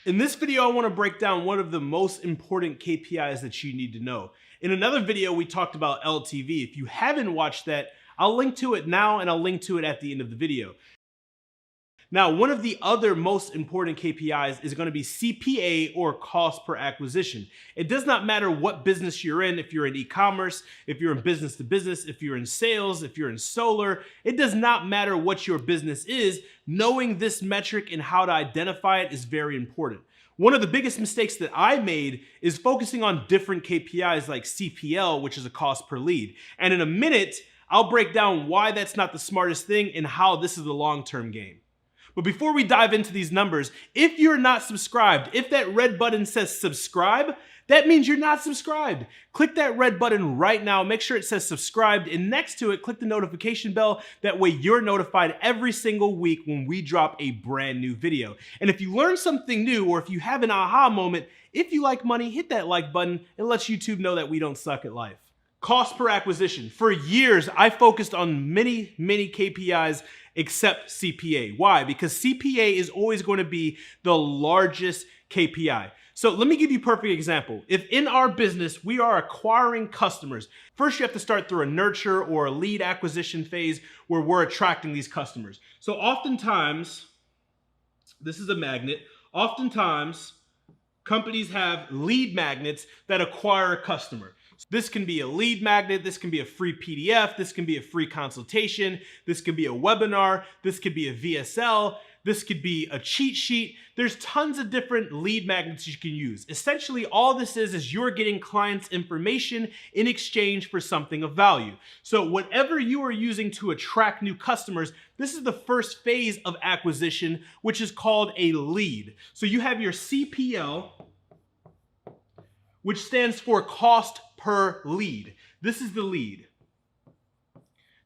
In this video, I want to break down one of the most important KPIs that you need to know. In another video, we talked about LTV. If you haven't watched that, I'll link to it now and I'll link to it at the end of the video. Now, one of the other most important KPIs is going to be CPA, or cost per acquisition. It does not matter what business you're in, if you're in e-commerce, if you're in business to business, if you're in sales, if you're in solar, it does not matter what your business is. Knowing this metric and how to identify it is very important. One of the biggest mistakes that I made is focusing on different KPIs like CPL, which is a cost per lead. And in a minute, I'll break down why that's not the smartest thing and how this is the long-term game. But before we dive into these numbers, if you're not subscribed, if that red button says subscribe, that means you're not subscribed. Click that red button right now. Make sure it says subscribed, and next to it, click the notification bell. That way you're notified every single week when we drop a brand new video. And if you learn something new, or if you have an aha moment, if you like money, hit that like button. It lets YouTube know that we don't suck at life. Cost per acquisition. For years, I focused on many KPIs except CPA. Why? Because CPA is always going to be the largest KPI. So let me give you a perfect example. If in our business, we are acquiring customers, first you have to start through a nurture or a lead acquisition phase where we're attracting these customers. So oftentimes, this is a magnet, oftentimes companies have lead magnets that acquire a customer. This can be a lead magnet, this can be a free PDF, this can be a free consultation, this could be a webinar, this could be a VSL, this could be a cheat sheet. There's tons of different lead magnets you can use. Essentially, all this is you're getting clients' information in exchange for something of value. So whatever you are using to attract new customers, this is the first phase of acquisition, which is called a lead. So you have your CPL, which stands for cost per lead. This is the lead.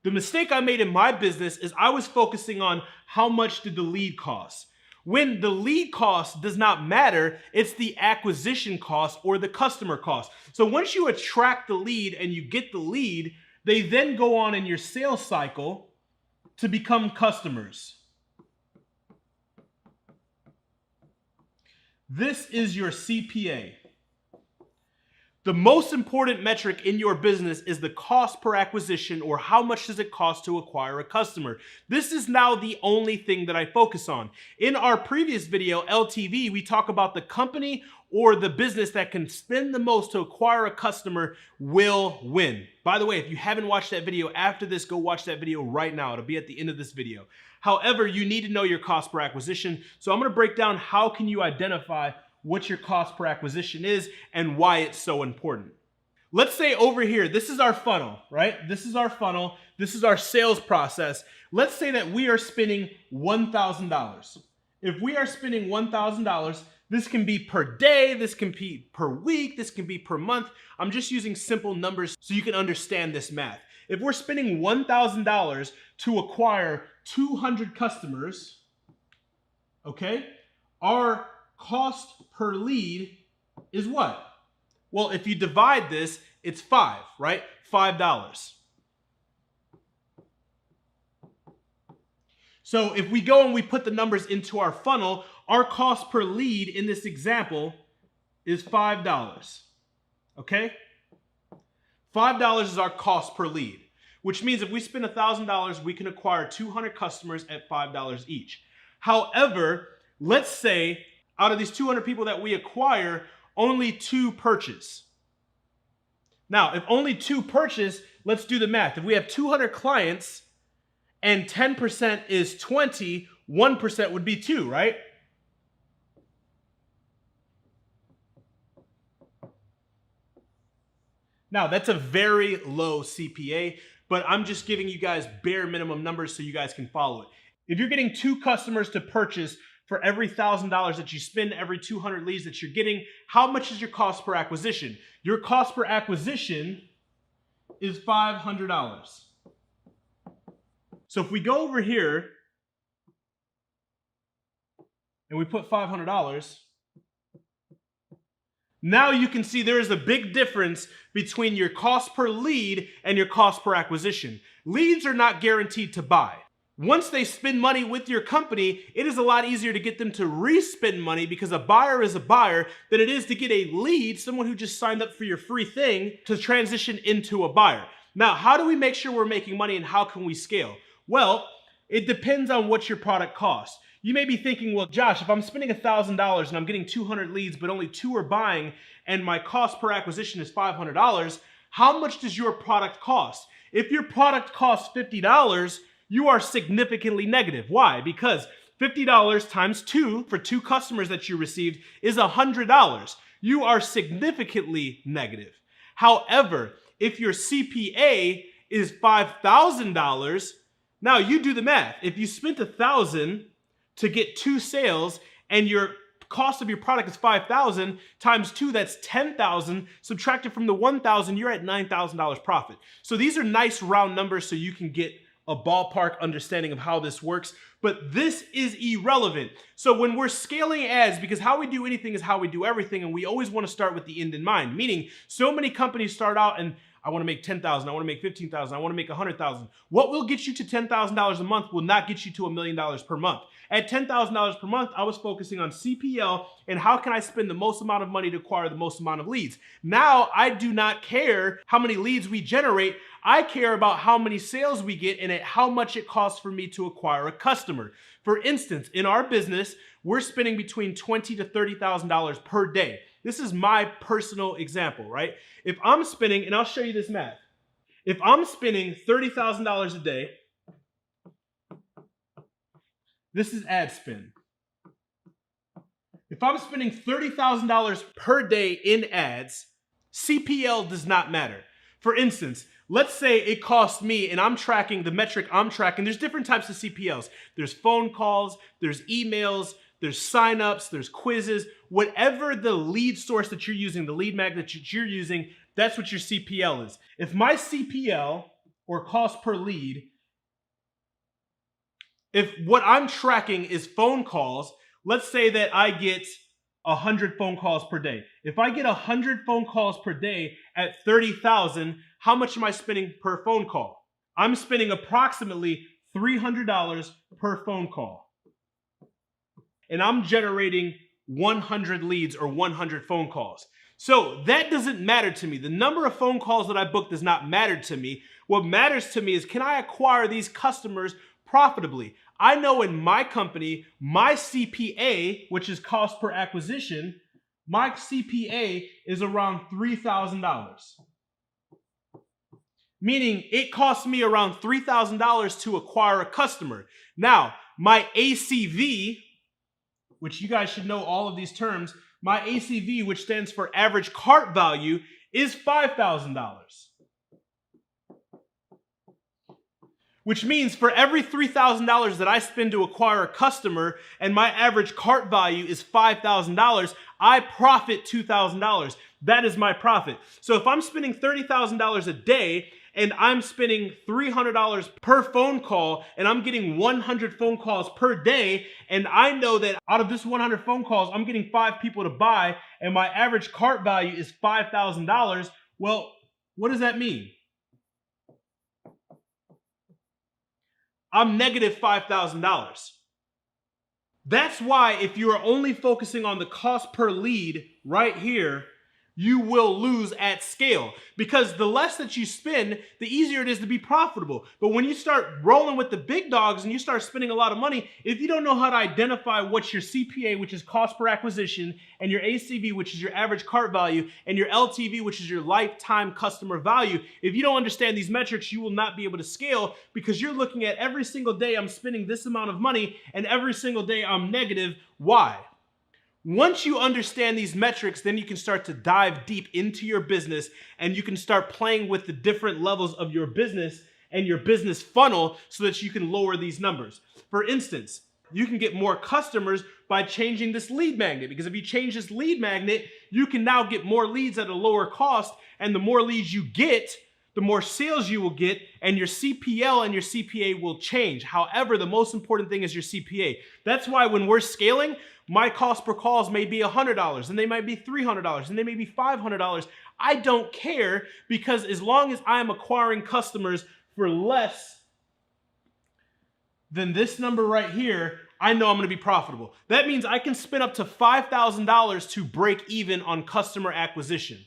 The mistake I made in my business is I was focusing on how much did the lead cost. When the lead cost does not matter, it's the acquisition cost or the customer cost. So once you attract the lead and you get the lead, they then go on in your sales cycle to become customers. This is your CPA. The most important metric in your business is the cost per acquisition, or how much does it cost to acquire a customer. This is now the only thing that I focus on. In our previous video, LTV, we talk about the company or the business that can spend the most to acquire a customer will win. By the way, if you haven't watched that video after this, go watch that video right now. It'll be at the end of this video. However, you need to know your cost per acquisition. So I'm going to break down how can you identify what your cost per acquisition is and why it's so important. Let's say over here, this is our funnel, right? This is our funnel. This is our sales process. Let's say that we are spending $1,000. If we are spending $1,000, this can be per day, this can be per week, this can be per month. I'm just using simple numbers so you can understand this math. If we're spending $1,000 to acquire 200 customers, okay, our cost per lead is what? Well, if you divide this, it's 5, right? $5. So if we go and we put the numbers into our funnel, our cost per lead in this example is $5, okay? $5 is our cost per lead, which means if we spend $1,000, we can acquire 200 customers at $5 each. However, let's say out of these 200 people that we acquire, only 2 purchase. Now, if only 2 purchase, let's do the math. If we have 200 clients and 10% is 20, 1% would be 2, right? Now, that's a very low CPA, but I'm just giving you guys bare minimum numbers so you guys can follow it. If you're getting 2 customers to purchase for every $1,000 that you spend, every 200 leads that you're getting, how much is your cost per acquisition? Your cost per acquisition is $500. So if we go over here and we put $500, now you can see there is a big difference between your cost per lead and your cost per acquisition. Leads are not guaranteed to buy. Once they spend money with your company, it is a lot easier to get them to re-spend money because a buyer is a buyer than it is to get a lead, someone who just signed up for your free thing, to transition into a buyer. Now, how do we make sure we're making money and how can we scale? Well, it depends on what your product costs. You may be thinking, well, Josh, if I'm spending $1,000 and I'm getting 200 leads, but only 2 are buying and my cost per acquisition is $500, how much does your product cost? If your product costs $50, you are significantly negative. Why? Because $50 times 2 for 2 customers that you received is $100. You are significantly negative. However, if your CPA is $5,000, now you do the math. If you spent $1,000 to get 2 sales and your cost of your product is $5,000 times 2, that's $10,000. Subtracted from the $1,000, you're at $9,000 profit. So these are nice round numbers so you can get a ballpark understanding of how this works, but this is irrelevant. So when we're scaling ads, because how we do anything is how we do everything, and we always want to start with the end in mind, meaning so many companies start out and I want to make 10,000, I want to make 15,000, I want to make 100,000. What will get you to $10,000 a month will not get you to $1 million per month. At $10,000 per month, I was focusing on CPL and how can I spend the most amount of money to acquire the most amount of leads. Now, I do not care how many leads we generate. I care about how many sales we get and at how much it costs for me to acquire a customer. For instance, in our business, we're spending between $20,000 to $30,000 per day. This is my personal example, right? If I'm spending, and I'll show you this math. If I'm spending $30,000 a day, this is ad spend. If I'm spending $30,000 per day in ads, CPL does not matter. For instance, let's say it costs me, and I'm tracking the metric I'm tracking. There's different types of CPLs. There's phone calls, there's emails, there's signups, there's quizzes. Whatever the lead source that you're using, the lead magnet that you're using, that's what your CPL is. If my CPL, or cost per lead, if what I'm tracking is phone calls, let's say that I get 100 phone calls per day. If I get 100 phone calls per day at 30,000, how much am I spending per phone call? I'm spending approximately $300 per phone call. And I'm generating 100 leads or 100 phone calls. So that doesn't matter to me. The number of phone calls that I book does not matter to me. What matters to me is, can I acquire these customers profitably? I know in my company, my CPA, which is cost per acquisition, my CPA is around $3,000. Meaning it costs me around $3,000 to acquire a customer. Now, my ACV, which you guys should know all of these terms, my ACV, which stands for average cart value, is $5,000. Which means for every $3,000 that I spend to acquire a customer and my average cart value is $5,000, I profit $2,000. That is my profit. So if I'm spending $30,000 a day and I'm spending $300 per phone call and I'm getting 100 phone calls per day, and I know that out of this 100 phone calls, I'm getting 5 people to buy and my average cart value is $5,000, well, what does that mean? I'm negative $5,000. That's why if you are only focusing on the cost per lead right here, you will lose at scale, because the less that you spend, the easier it is to be profitable. But when you start rolling with the big dogs and you start spending a lot of money, if you don't know how to identify what's your CPA, which is cost per acquisition, and your ACV, which is your average cart value, and your LTV, which is your lifetime customer value, if you don't understand these metrics, you will not be able to scale, because you're looking at every single day I'm spending this amount of money and every single day I'm negative. Why? Once you understand these metrics, then you can start to dive deep into your business and you can start playing with the different levels of your business and your business funnel so that you can lower these numbers. For instance, you can get more customers by changing this lead magnet, because if you change this lead magnet, you can now get more leads at a lower cost, and the more leads you get, the more sales you will get, and your CPL and your CPA will change. However, the most important thing is your CPA. That's why when we're scaling, my cost per calls may be $100, and they might be $300, and they may be $500. I don't care, because as long as I'm acquiring customers for less then this number right here, I know I'm gonna be profitable. That means I can spend up to $5,000 to break even on customer acquisition.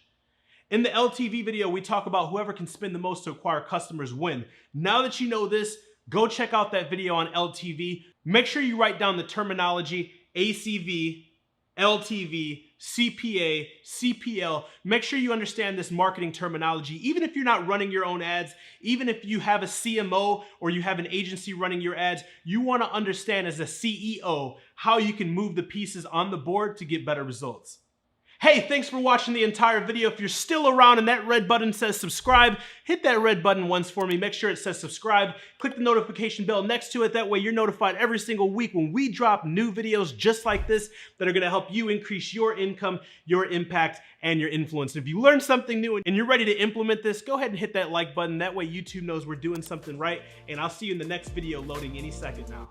In the LTV video, we talk about whoever can spend the most to acquire customers win. Now that you know this, go check out that video on LTV. Make sure you write down the terminology ACV, LTV, CPA, CPL. Make sure you understand this marketing terminology. Even if you're not running your own ads, even if you have a CMO or you have an agency running your ads, you want to understand as a CEO how you can move the pieces on the board to get better results. Hey, thanks for watching the entire video. If you're still around and that red button says subscribe, hit that red button once for me. Make sure it says subscribe. Click the notification bell next to it. That way you're notified every single week when we drop new videos just like this that are gonna help you increase your income, your impact, and your influence. If you learned something new and you're ready to implement this, go ahead and hit that like button. That way YouTube knows we're doing something right, and I'll see you in the next video loading any second now.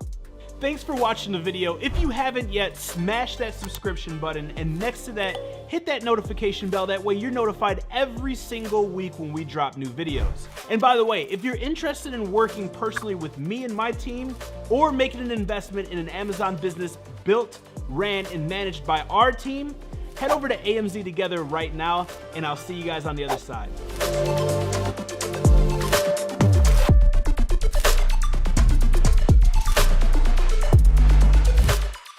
Thanks for watching the video. If you haven't yet, smash that subscription button, and next to that, hit that notification bell. That way you're notified every single week when we drop new videos. And by the way, if you're interested in working personally with me and my team, or making an investment in an Amazon business built, ran, and managed by our team, head over to AMZ Together right now, and I'll see you guys on the other side.